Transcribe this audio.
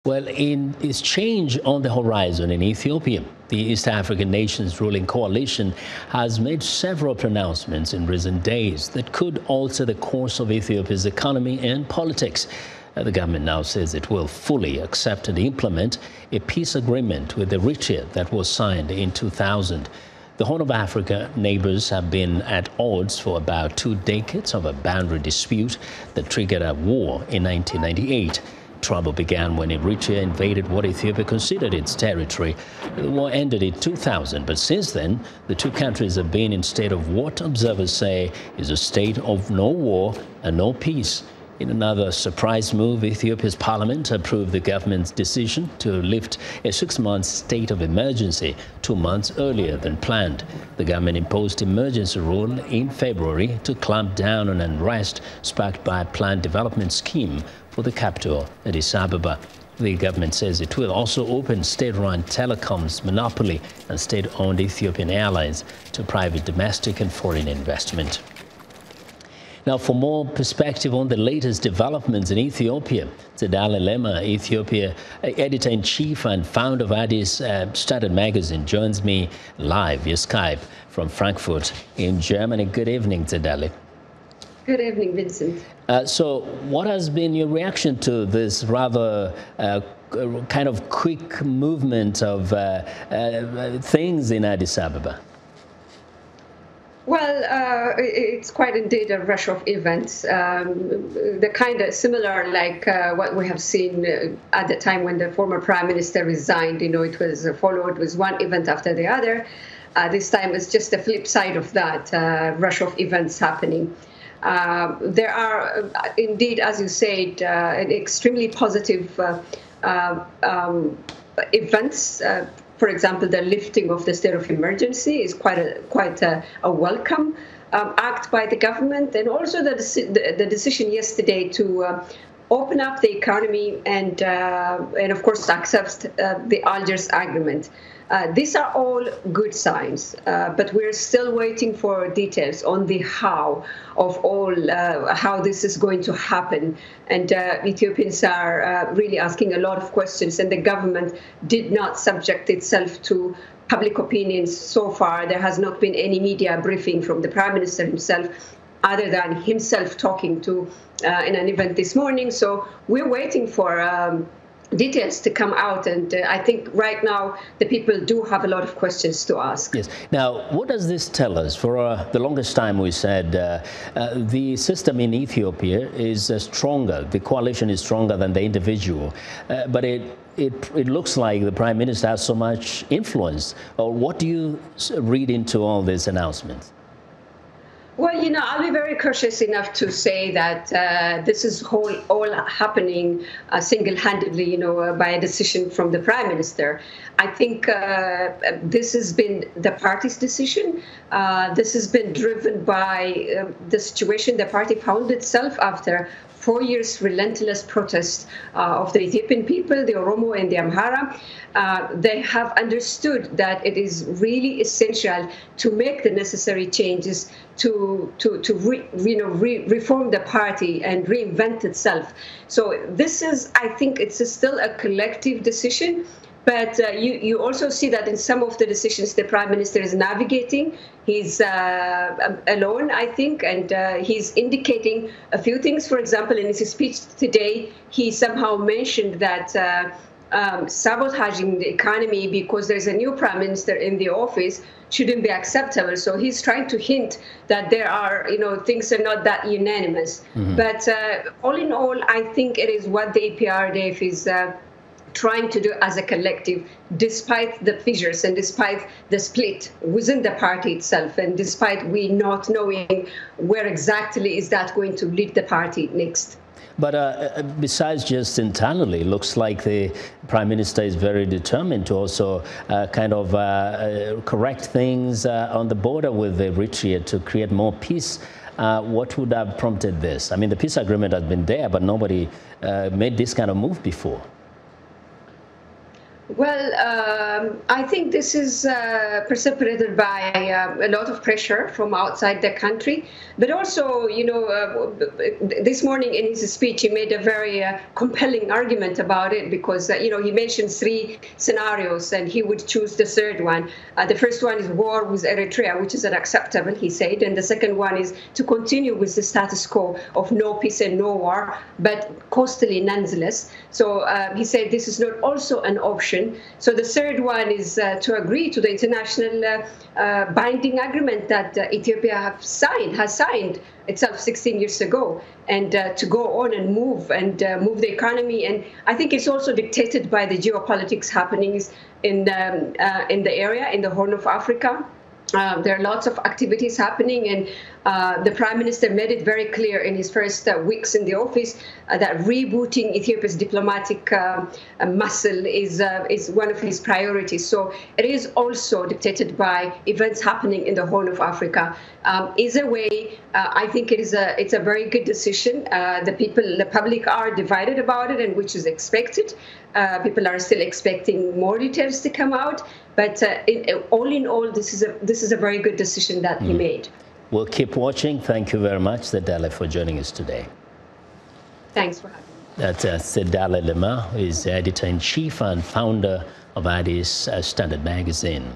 Well, is change on the horizon in Ethiopia. The East African nations ruling coalition has made several pronouncements in recent days that could alter the course of Ethiopia's economy and politics. The government now says it will fully accept and implement a peace agreement with Eritrea that was signed in 2000. The Horn of Africa neighbors have been at odds for about 2 decades of a boundary dispute that triggered a war in 1998. Trouble began when Eritrea invaded what Ethiopia considered its territory. The war ended in 2000, but since then, the two countries have been in a state of what observers say is a state of no war and no peace. In another surprise move, Ethiopia's parliament approved the government's decision to lift a 6-month state of emergency 2 months earlier than planned. The government imposed emergency rule in February to clamp down on unrest sparked by a planned development scheme for the capital, Addis Ababa. The government says it will also open state-run telecoms monopoly and state-owned Ethiopian airlines to private domestic and foreign investment. Now, for more perspective on the latest developments in Ethiopia, Tsedale Lemma, Ethiopia editor-in-chief and founder of Addis Standard magazine, joins me live via Skype from Frankfurt in Germany. Good evening, Tsedale. Good evening, Vincent. So what has been your reaction to this rather kind of quick movement of things in Addis Ababa? Well, it's quite indeed a rush of events, the kind of similar like what we have seen at the time when the former prime minister resigned. You know, it was followed with one event after the other. This time it's just the flip side of that rush of events happening. There are indeed, as you said, extremely positive events. For example, the lifting of the state of emergency is quite a welcome act by the government, and also the decision yesterday to open up the economy and of course accept the Algiers agreement. These are all good signs, but we're still waiting for details on the how of all, how this is going to happen. And Ethiopians are really asking a lot of questions, and the government did not subject itself to public opinions so far. There has not been any media briefing from the Prime Minister himself, other than himself talking to in an event this morning. So we're waiting for details to come out, and I think right now the people do have a lot of questions to ask. Yes. Now, what does this tell us? For the longest time we said the system in Ethiopia is stronger, the coalition is stronger than the individual, but it looks like the Prime Minister has so much influence. Or what do you read into all these announcements? Well, you know, I'll be very cautious enough to say that this is all happening single-handedly, you know, by a decision from the Prime Minister. I think this has been the party's decision. This has been driven by the situation the party found itself after 4 years relentless protest of the Ethiopian people, the Oromo and the Amhara. They have understood that it is really essential to make the necessary changes to reform the party and reinvent itself. So this is, I think, it's still a collective decision. But you also see that in some of the decisions the Prime Minister is navigating, he's alone, I think, and he's indicating a few things. For example, in his speech today, he somehow mentioned that sabotaging the economy because there's a new Prime Minister in the office shouldn't be acceptable. So he's trying to hint that there are, you know, things are not that unanimous. Mm-hmm. But all in all, I think it is what the EPRDF is trying to do as a collective, despite the fissures and despite the split within the party itself, and despite we not knowing where exactly is that going to lead the party next. But besides just internally, it looks like the Prime Minister is very determined to also kind of correct things on the border with Eritrea to create more peace. What would have prompted this? I mean, the peace agreement has been there, but nobody made this kind of move before. Well, I think this is precipitated by a lot of pressure from outside the country, but also, this morning in his speech, he made a very compelling argument about it because, he mentioned three scenarios and he would choose the third one. The first one is war with Eritrea, which is unacceptable, he said, and the second one is to continue with the status quo of no peace and no war, but costly nonetheless. So he said this is not also an option. So the third one is to agree to the international binding agreement that Ethiopia has signed itself 16 years ago, and to go on and move the economy. And I think it's also dictated by the geopolitics happenings in the area, in the Horn of Africa. There are lots of activities happening, and the Prime Minister made it very clear in his first weeks in the office that rebooting Ethiopia's diplomatic muscle is one of his priorities. So it is also dictated by events happening in the Horn of Africa. Either way, I think it's a very good decision. The public are divided about it, and which is expected. People are still expecting more details to come out, but all in all, this is a very good decision that he made. We'll keep watching. Thank you very much, Tsedale, for joining us today. Thanks for having me. That's Tsedale Lemma, who is editor-in-chief and founder of Addis Standard magazine.